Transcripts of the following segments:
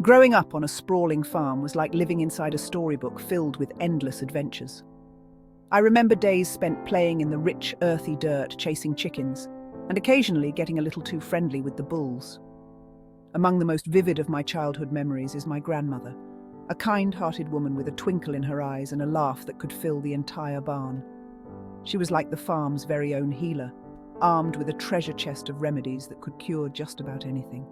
Growing up on a sprawling farm was like living inside a storybook filled with endless adventures. I remember days spent playing in the rich, earthy dirt, chasing chickens, and occasionally getting a little too friendly with the bulls. Among the most vivid of my childhood memories is my grandmother, a kind-hearted woman with a twinkle in her eyes and a laugh that could fill the entire barn. She was like the farm's very own healer, armed with a treasure chest of remedies that could cure just about anything.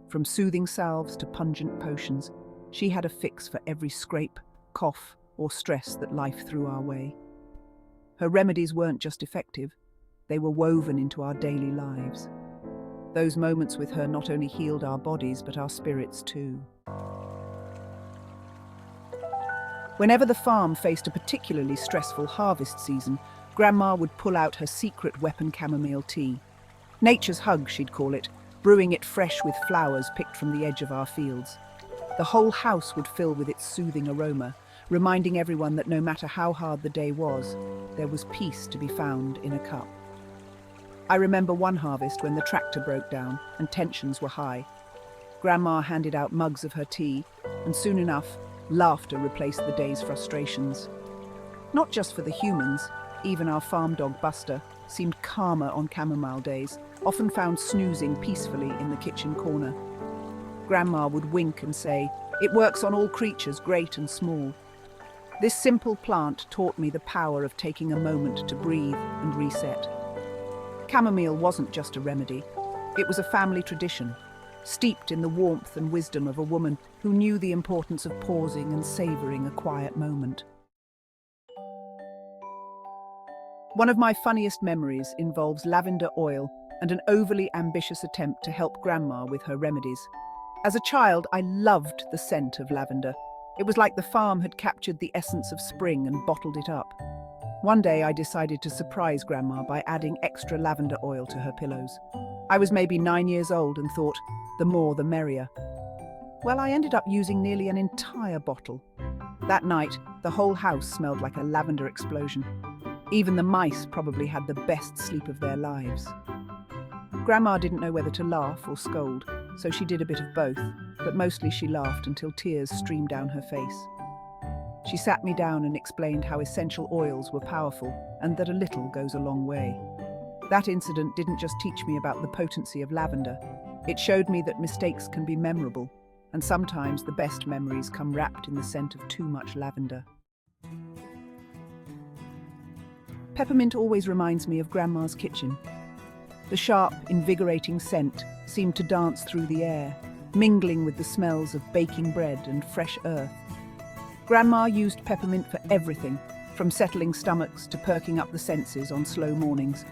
From soothing salves to pungent potions, she had a fix for every scrape, cough, or stress that life threw our way. Her remedies weren't just effective, they were woven into our daily lives. Those moments with her not only healed our bodies, but our spirits too. Whenever the farm faced a particularly stressful harvest season, Grandma would pull out her secret weapon, chamomile tea. Nature's hug, she'd call it, brewing it fresh with flowers picked from the edge of our fields. The whole house would fill with its soothing aroma, reminding everyone that no matter how hard the day was, there was peace to be found in a cup. I remember one harvest when the tractor broke down and tensions were high. Grandma handed out mugs of her tea, and soon enough, laughter replaced the day's frustrations. Not just for the humans, even our farm dog Buster seemed calmer on chamomile days, often found snoozing peacefully in the kitchen corner. Grandma would wink and say, "It works on all creatures, great and small." This simple plant taught me the power of taking a moment to breathe and reset. Chamomile wasn't just a remedy, it was a family tradition, steeped in the warmth and wisdom of a woman who knew the importance of pausing and savouring a quiet moment. One of my funniest memories involves lavender oil and an overly ambitious attempt to help Grandma with her remedies. As a child, I loved the scent of lavender. It was like the farm had captured the essence of spring and bottled it up. One day I decided to surprise Grandma by adding extra lavender oil to her pillows. I was maybe 9 years old and thought, the more the merrier. Well, I ended up using nearly an entire bottle. That night, the whole house smelled like a lavender explosion. Even the mice probably had the best sleep of their lives. Grandma didn't know whether to laugh or scold, so she did a bit of both, but mostly she laughed until tears streamed down her face. She sat me down and explained how essential oils were powerful and that a little goes a long way. That incident didn't just teach me about the potency of lavender. It showed me that mistakes can be memorable, and sometimes the best memories come wrapped in the scent of too much lavender. Peppermint always reminds me of Grandma's kitchen. The sharp, invigorating scent seemed to dance through the air, mingling with the smells of baking bread and fresh earth. Grandma used peppermint for everything, from settling stomachs to perking up the senses on slow mornings.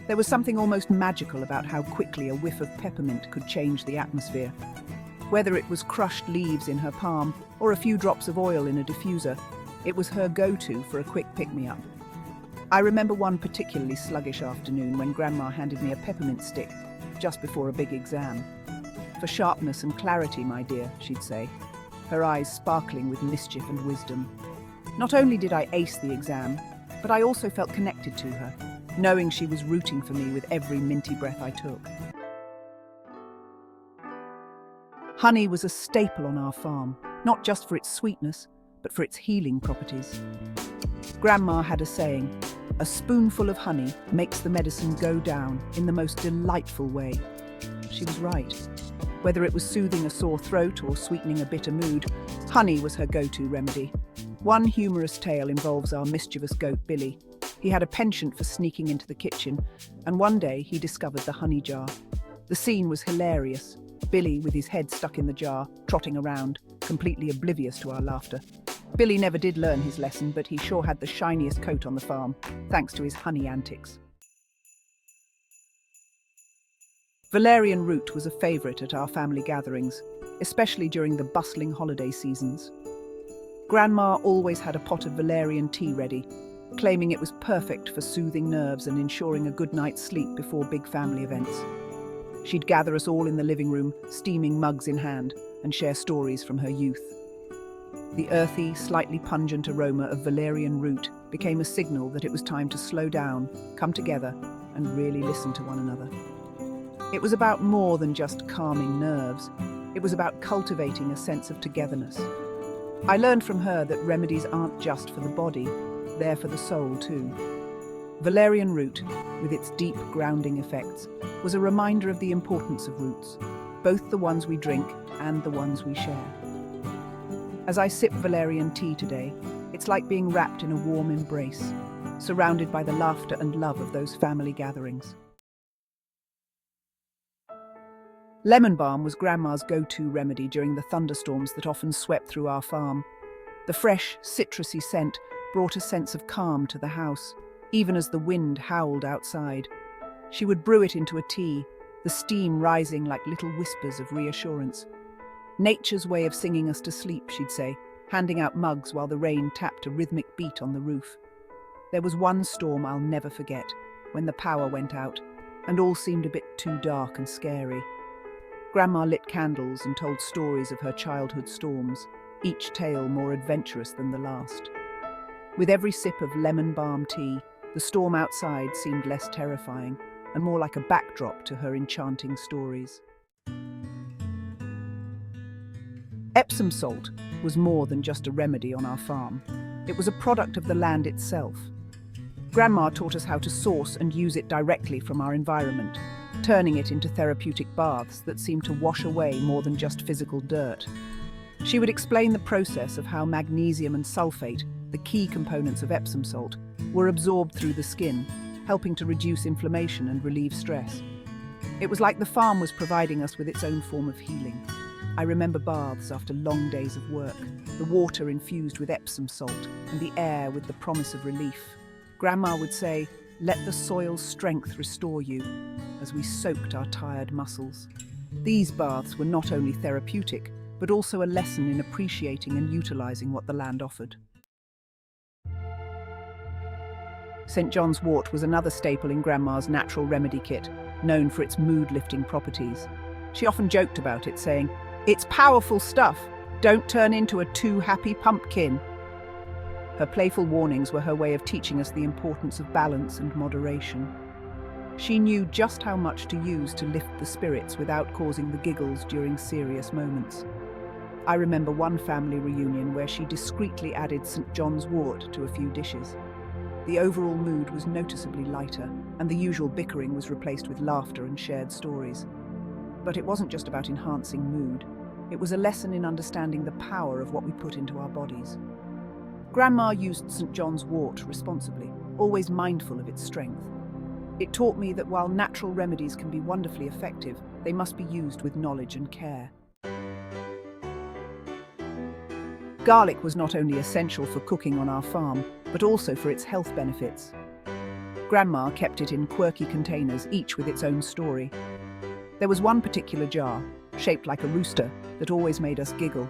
There was something almost magical about how quickly a whiff of peppermint could change the atmosphere. Whether it was crushed leaves in her palm or a few drops of oil in a diffuser, it was her go-to for a quick pick-me-up. I remember one particularly sluggish afternoon when Grandma handed me a peppermint stick just before a big exam. "For sharpness and clarity, my dear," she'd say, her eyes sparkling with mischief and wisdom. Not only did I ace the exam, but I also felt connected to her, knowing she was rooting for me with every minty breath I took. Honey was a staple on our farm, not just for its sweetness, but for its healing properties. Grandma had a saying, "A spoonful of honey makes the medicine go down in the most delightful way." She was right. Whether it was soothing a sore throat or sweetening a bitter mood, honey was her go-to remedy. One humorous tale involves our mischievous goat Billy. He had a penchant for sneaking into the kitchen, and one day he discovered the honey jar. The scene was hilarious. Billy, with his head stuck in the jar, trotting around, completely oblivious to our laughter. Billy never did learn his lesson, but he sure had the shiniest coat on the farm, thanks to his honey antics. Valerian root was a favourite at our family gatherings, especially during the bustling holiday seasons. Grandma always had a pot of valerian tea ready, claiming it was perfect for soothing nerves and ensuring a good night's sleep before big family events. She'd gather us all in the living room, steaming mugs in hand, and share stories from her youth. The earthy, slightly pungent aroma of valerian root became a signal that it was time to slow down, come together, and really listen to one another. It was about more than just calming nerves. It was about cultivating a sense of togetherness. I learned from her that remedies aren't just for the body, they're for the soul too. Valerian root, with its deep grounding effects, was a reminder of the importance of roots, both the ones we drink and the ones we share. As I sip valerian tea today, it's like being wrapped in a warm embrace, surrounded by the laughter and love of those family gatherings. Lemon balm was Grandma's go-to remedy during the thunderstorms that often swept through our farm. The fresh, citrusy scent brought a sense of calm to the house, even as the wind howled outside. She would brew it into a tea, the steam rising like little whispers of reassurance. Nature's way of singing us to sleep, she'd say, handing out mugs while the rain tapped a rhythmic beat on the roof. There was one storm I'll never forget, when the power went out, and all seemed a bit too dark and scary. Grandma lit candles and told stories of her childhood storms, each tale more adventurous than the last. With every sip of lemon balm tea, the storm outside seemed less terrifying and more like a backdrop to her enchanting stories. Epsom salt was more than just a remedy on our farm. It was a product of the land itself. Grandma taught us how to source and use it directly from our environment, turning it into therapeutic baths that seemed to wash away more than just physical dirt. She would explain the process of how magnesium and sulfate, the key components of Epsom salt, were absorbed through the skin, helping to reduce inflammation and relieve stress. It was like the farm was providing us with its own form of healing. I remember baths after long days of work, the water infused with Epsom salt and the air with the promise of relief. Grandma would say, "Let the soil's strength restore you," as we soaked our tired muscles. These baths were not only therapeutic, but also a lesson in appreciating and utilizing what the land offered. St. John's wort was another staple in Grandma's natural remedy kit, known for its mood-lifting properties. She often joked about it, saying, "It's powerful stuff. Don't turn into a too happy pumpkin." Her playful warnings were her way of teaching us the importance of balance and moderation. She knew just how much to use to lift the spirits without causing the giggles during serious moments. I remember one family reunion where she discreetly added St. John's wort to a few dishes. The overall mood was noticeably lighter, and the usual bickering was replaced with laughter and shared stories. But it wasn't just about enhancing mood. It was a lesson in understanding the power of what we put into our bodies. Grandma used St. John's wort responsibly, always mindful of its strength. It taught me that while natural remedies can be wonderfully effective, they must be used with knowledge and care. Garlic was not only essential for cooking on our farm, but also for its health benefits. Grandma kept it in quirky containers, each with its own story. There was one particular jar, shaped like a rooster, that always made us giggle.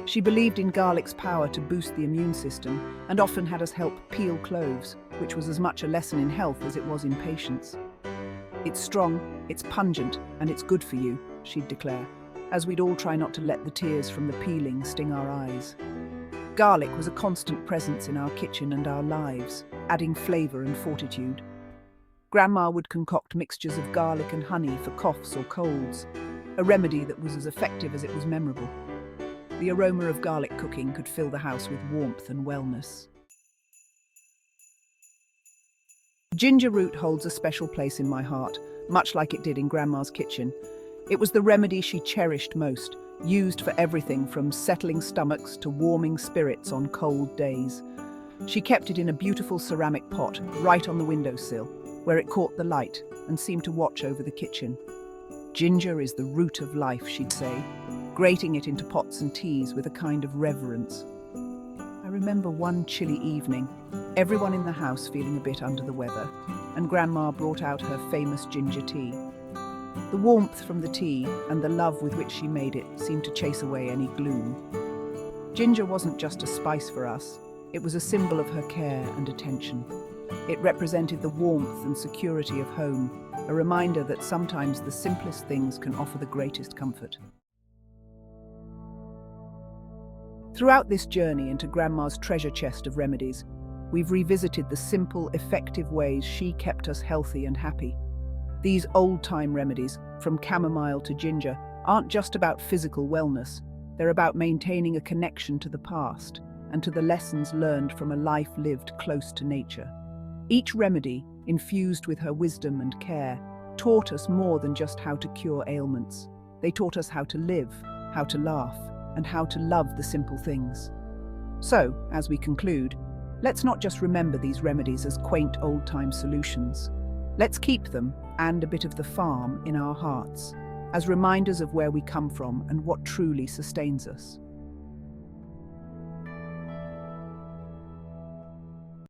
She believed in garlic's power to boost the immune system and often had us help peel cloves, which was as much a lesson in health as it was in patience. "It's strong, it's pungent, and it's good for you," she'd declare, as we'd all try not to let the tears from the peeling sting our eyes. Garlic was a constant presence in our kitchen and our lives, adding flavour and fortitude. Grandma would concoct mixtures of garlic and honey for coughs or colds, a remedy that was as effective as it was memorable. The aroma of garlic cooking could fill the house with warmth and wellness. Ginger root holds a special place in my heart, much like it did in Grandma's kitchen. It was the remedy she cherished most, used for everything from settling stomachs to warming spirits on cold days. She kept it in a beautiful ceramic pot right on the windowsill, where it caught the light and seemed to watch over the kitchen. "Ginger is the root of life," she'd say, grating it into pots and teas with a kind of reverence. I remember one chilly evening, everyone in the house feeling a bit under the weather, and Grandma brought out her famous ginger tea. The warmth from the tea and the love with which she made it seemed to chase away any gloom. Ginger wasn't just a spice for us, it was a symbol of her care and attention. It represented the warmth and security of home, a reminder that sometimes the simplest things can offer the greatest comfort. Throughout this journey into Grandma's treasure chest of remedies, we've revisited the simple, effective ways she kept us healthy and happy. These old-time remedies, from chamomile to ginger, aren't just about physical wellness, they're about maintaining a connection to the past and to the lessons learned from a life lived close to nature. Each remedy, infused with her wisdom and care, taught us more than just how to cure ailments. They taught us how to live, how to laugh, and how to love the simple things. So, as we conclude, let's not just remember these remedies as quaint old-time solutions. Let's keep them, and a bit of the farm, in our hearts, as reminders of where we come from and what truly sustains us.